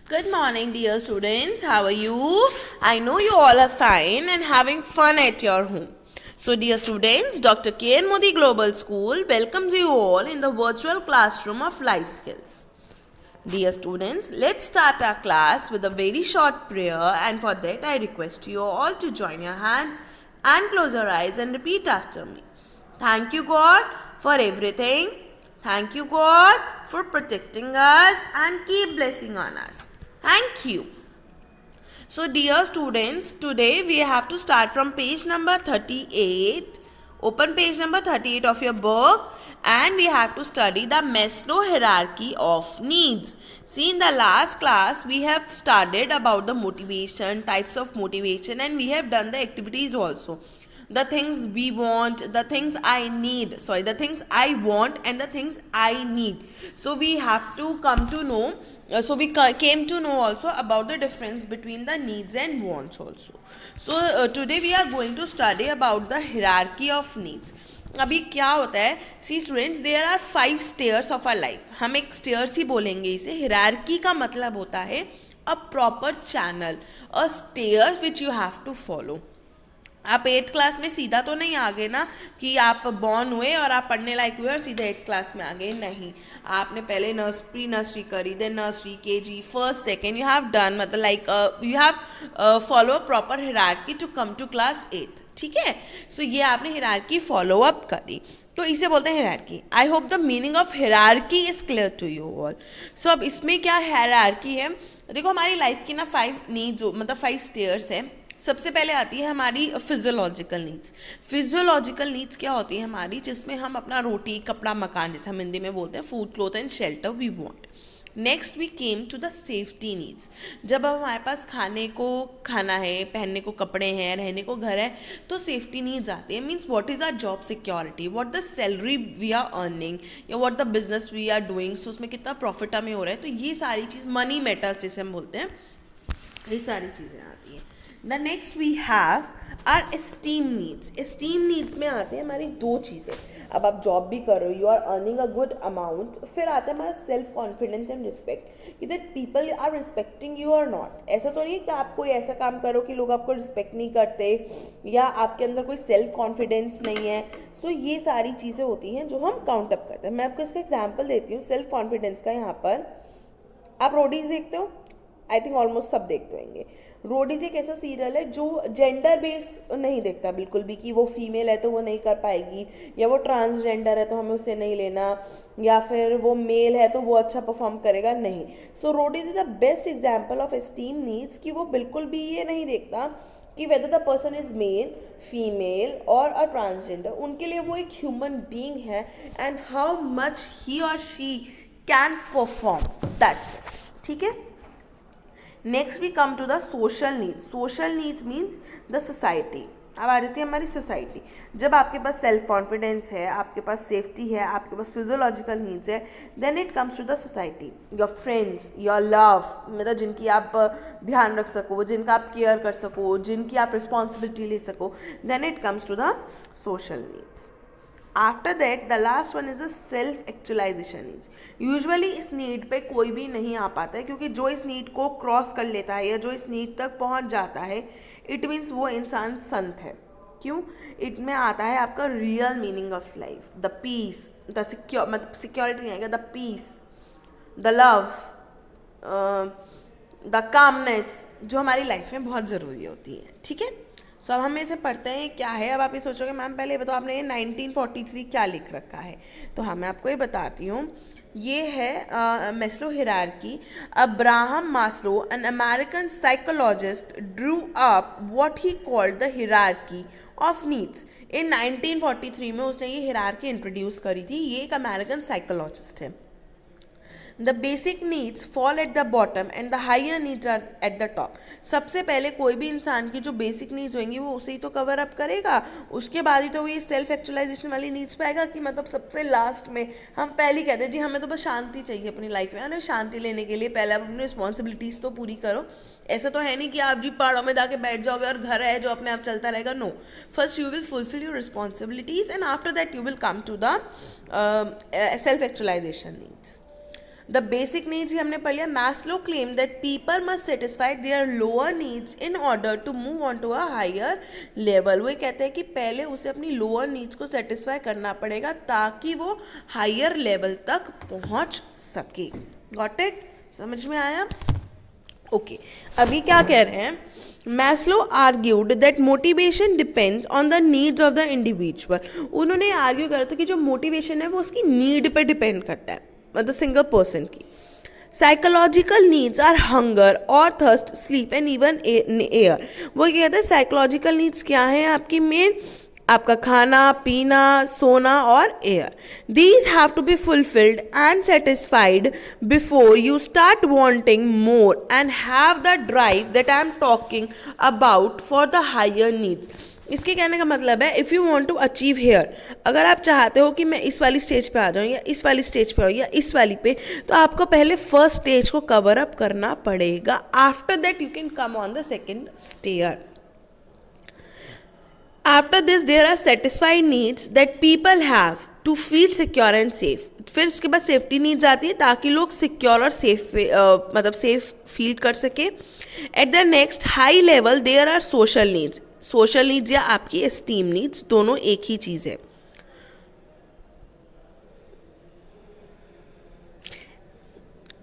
Good morning, dear students. How are you? I know you all are fine and having fun at your home. So, dear students, Dr. K.N. Modi Global School welcomes you all in the virtual classroom of life skills. Dear students, let's start our class with a very short prayer, and for that, I request you all to join your hands and close your eyes and repeat after me. Thank you, God, for everything. Thank you, God, for protecting us and keep blessing on us. Thank you. So, dear students, today we have to start from page number 38. Open page number 38 of your book, and we have to study the Maslow hierarchy of needs. See, in the last class, we have studied about the motivation, types of motivation, and we have done the activities also. The things we want, the things I need, the things I want and the things I need. So we have to come to know, came to know also about the difference between the needs and wants also. So today we are going to study about the hierarchy of needs. अभी क्या होता है, see students, there are 5 stairs of our life. हम एक stairs ही बोलेंगे इसे. Hierarchy का मतलब होता है a proper channel, a stairs which you have to follow. आप 8th क्लास में सीधा तो नहीं आ गए ना कि आप बॉर्न हुए और आप पढ़ने लायक हुए और सीधे 8th क्लास में आ गए. नहीं, आपने पहले प्री नर्सरी करी, then nursery, KG, first, second, you have done, मतलब like you have follow proper hierarchy to come to class 8th. ठीक है. सो ये आपने हिरार्की फॉलो अप करी, तो इसे बोलते हैं hierarchy. I hope the meaning of hierarchy is clear to you all. So अब इसमें क्या हिरार्की है, देखो हमारी लाइफ की ना 5 नीड्स, मतलब 5 स्टेयर्स है. सबसे पहले आती है हमारी फिजियोलॉजिकल नीड्स. फिजियोलॉजिकल नीड्स क्या होती है हमारी, जिसमें हम अपना रोटी, कपड़ा, मकान, जैसे हम हिंदी में बोलते हैं, food, cloth and shelter we want. Next we came to the safety needs. जब अब हमारे पास खाने को खाना है, पहनने को कपड़े हैं, रहने को घर है, तो सेफ्टी नीड्स आती है. Means what is our job security, what the salary we are earning, या what the business we are doing, so उसमें कितना प्रॉफिट हमें हो रहा है. तो ये सारी चीज़ मनी मैटर्स जैसे हम बोलते हैं, ये सारी चीज़ें आती हैं. The next we have are esteem needs. Esteem needs में आते हैं हमारी 2 चीज़ें. अब आप जॉब भी कर रहे हो, you are earning a good amount, फिर आता है हमारा सेल्फ कॉन्फिडेंस एंड रिस्पेक्ट, कि that people are respecting you और नॉट. ऐसा तो नहीं है कि आप कोई ऐसा काम करो कि लोग आपको रिस्पेक्ट नहीं करते या आपके अंदर कोई सेल्फ कॉन्फिडेंस नहीं है. सो ये सारी चीज़ें होती हैं जो हम काउंट अप करते हैं. मैं आपको इसका एग्जाम्पल देती हूँ सेल्फ कॉन्फिडेंस का. यहाँ पर आप रोडीज देखते हो, आई थिंक ऑलमोस्ट सब देखते होंगे. रोडीज एक ऐसा सीरियल है जो जेंडर बेस नहीं देखता बिल्कुल भी, कि वो फीमेल है तो वो नहीं कर पाएगी, या वो ट्रांसजेंडर है तो हमें उसे नहीं लेना, या फिर वो मेल है तो वो अच्छा परफॉर्म करेगा, नहीं. So Roadies is the best example of esteem needs, कि वो बिल्कुल भी ये नहीं देखता कि whether the person is male, female और अ ट्रांसजेंडर. उनके लिए वो एक ह्यूमन बीइंग है एंड हाउ मच ही और she can perform, that's it. ठीक है. Next we come to the social needs. Social needs means the society. अब आ जाती है हमारी सोसाइटी. जब आपके पास सेल्फ कॉन्फिडेंस है, आपके पास सेफ्टी है, आपके पास फिजियोलॉजिकल नीड्स है, then it comes to the society. Your friends, your love, मतलब जिनकी आप ध्यान रख सको, जिनका आप केयर कर सको, जिनकी आप रिस्पॉन्सिबिलिटी ले सको, then it comes to the social needs. After that the last one is the self actualisation needs. Usually इस नीड पे कोई भी नहीं आ पाता है, क्योंकि जो इस नीड को क्रॉस कर लेता है या जो इस नीड तक पहुंच जाता है, इट मीन्स वो इंसान संत है. क्यों? इट में आता है आपका real meaning of life, the peace, the secure, मतलब सिक्योरिटी नहीं आएगा, the peace, the love, the calmness, जो हमारी लाइफ में बहुत ज़रूरी होती है. ठीक है. सो अब हम इसे पढ़ते हैं क्या है. अब आप ये सोचोगे मैम पहले बताओ आपने ये 1943 क्या लिख रखा है, तो हाँ मैं आपको ये बताती हूँ. ये है Maslow hierarchy. Abraham Maslow, an American psychologist, drew up what he called the hierarchy of needs. In 1943 में उसने ये हिरार्की इंट्रोड्यूस करी थी. ये एक अमेरिकन साइकोलॉजिस्ट है. The basic needs fall at the bottom and the higher needs are at the top. सबसे पहले कोई भी इंसान की जो बेसिक नीड्स होंगी वो उसे ही तो कवर अप करेगा, उसके बाद ही तो वो ये सेल्फ एक्चुअलाइजेशन वाली नीड्स पे आएगा, कि मतलब सबसे लास्ट में हम पहले ही कहते हैं जी हमें तो बस शांति चाहिए अपनी लाइफ में. यानी शांति लेने के लिए पहले आप अपनी रिस्पॉन्सिबिलिटीज़ तो पूरी करो. ऐसा तो है नहीं कि आप जी पहाड़ों में जाके बैठ जाओगे और घर है जो अपने आप चलता रहेगा. No, first you will fulfil your responsibilities and after that you will come to the self actualisation needs. The basic needs ही हमने पढ़ लिया. Maslow claim that people must satisfy their lower needs in order to move on to a higher level. वो कहते हैं कि पहले उसे अपनी लोअर नीड्स को सेटिस्फाई करना पड़ेगा ताकि वो हायर लेवल तक पहुंच सके. Got it? समझ में आया? ओके, अभी क्या कह रहे हैं? Maslow argued that motivation depends on the needs of the individual. उन्होंने आर्ग्यू करा था कि जो मोटिवेशन है वो उसकी नीड पे डिपेंड करता है, मतलब सिंगल पर्सन की. साइकोलॉजिकल नीड्स आर हंगर और thirst, sleep and even air. वो कहते हैं साइकोलॉजिकल नीड्स क्या है आपकी मेन? आपका खाना पीना सोना और air. These have to be fulfilled and satisfied before you start wanting more and have the drive that I am talking about for the higher needs. इसके कहने का मतलब है if you want to achieve here, अगर आप चाहते हो कि मैं इस वाली स्टेज पे आ जाऊँ या इस वाली स्टेज पे या इस वाली पे, तो आपको पहले फर्स्ट स्टेज को कवर अप करना पड़ेगा. After that you can come on the second stair. After this, there are satisfied needs that people have to feel secure and safe. फिर उसके बाद सेफ्टी नीड्स आती है ताकि लोग सिक्योर और सेफ मतलब सेफ फील कर सके. At the next high level there are social needs. Social needs या आपकी एस्टीम नीड्स दोनों एक ही चीज़ है.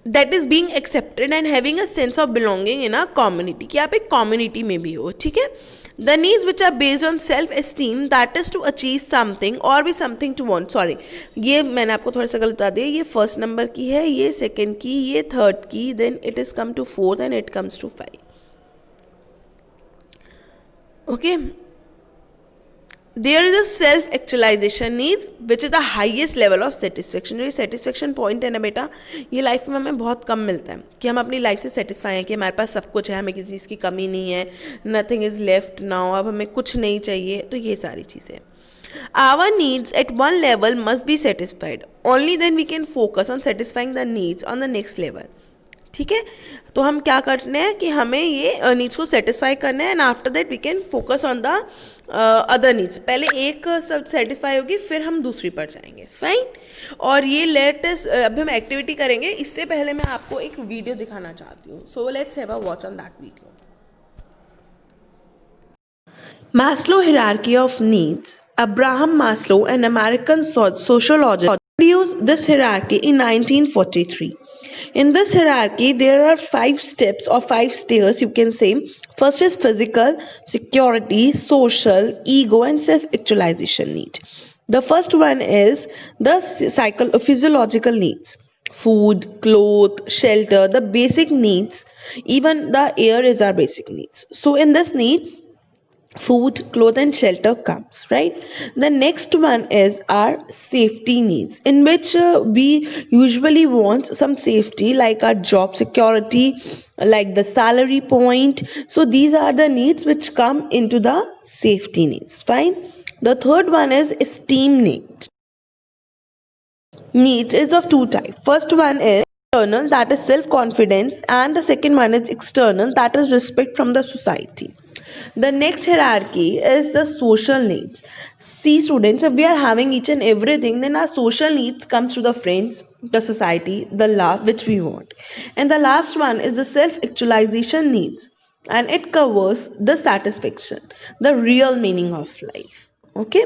That is being accepted and having a sense of belonging in a community, कि आप एक कम्युनिटी में भी हो. ठीक है. The needs which are based on self esteem that is to achieve something और भी समथिंग टू वांट. सॉरी, ये मैंने आपको थोड़ा सा गलत बता दिया. ये फर्स्ट नंबर की है, ये सेकेंड की, ये थर्ड की, then it is come to fourth and it comes to 5. Okay. There is a self actualisation needs which is the highest level of satisfaction. जो ये सेटिस्फेक्शन पॉइंट है ना बेटा, ये लाइफ में हमें बहुत कम मिलता है कि हम अपनी लाइफ से सेटिस्फाई हैं कि हमारे पास सब कुछ है, हमें किसी चीज़ की कमी नहीं है, नथिंग इज़ लेफ्ट नाउ, अब हमें कुछ नहीं चाहिए. तो ये सारी चीज़ें. Our needs at one level must be satisfied. Only then we can focus on satisfying the needs on the next level. ठीक है. तो हम क्या करने हैं कि हमें ये नीड्स को सेटिस्फाई करना है and after that we can focus on the other needs. पहले एक सब सेटिस्फाई होगी फिर हम दूसरी पर जाएंगे. फाइन. और ये लेटेस्ट अभी हम एक्टिविटी करेंगे. इससे पहले मैं आपको एक वीडियो दिखाना चाहती हूँ. So let's have a watch on that video. Maslow hierarchy of needs. Abraham Maslow, an American sociologist, introduced this hierarchy in 1943. In this hierarchy, there are 5 steps or 5 stairs, you can say. First is physical, security, social, ego, and self-actualization need. The first one is the physiological needs. Food, clothes, shelter, the basic needs. Even the air is our basic needs. So in this need, food, clothes and shelter comes, right? The next one is our safety needs, in which we usually want some safety like our job security, like the salary point. So these are the needs which come into the safety needs. Fine. The third one is esteem needs. Needs is of two types. First one is internal, that is self confidence, and the second one is external, that is respect from the society. The next hierarchy is the social needs. See students, if we are having each and everything, then our social needs comes to the friends, the society, the love which we want. And the last one is the self-actualization needs, and it covers the satisfaction, the real meaning of life. Okay.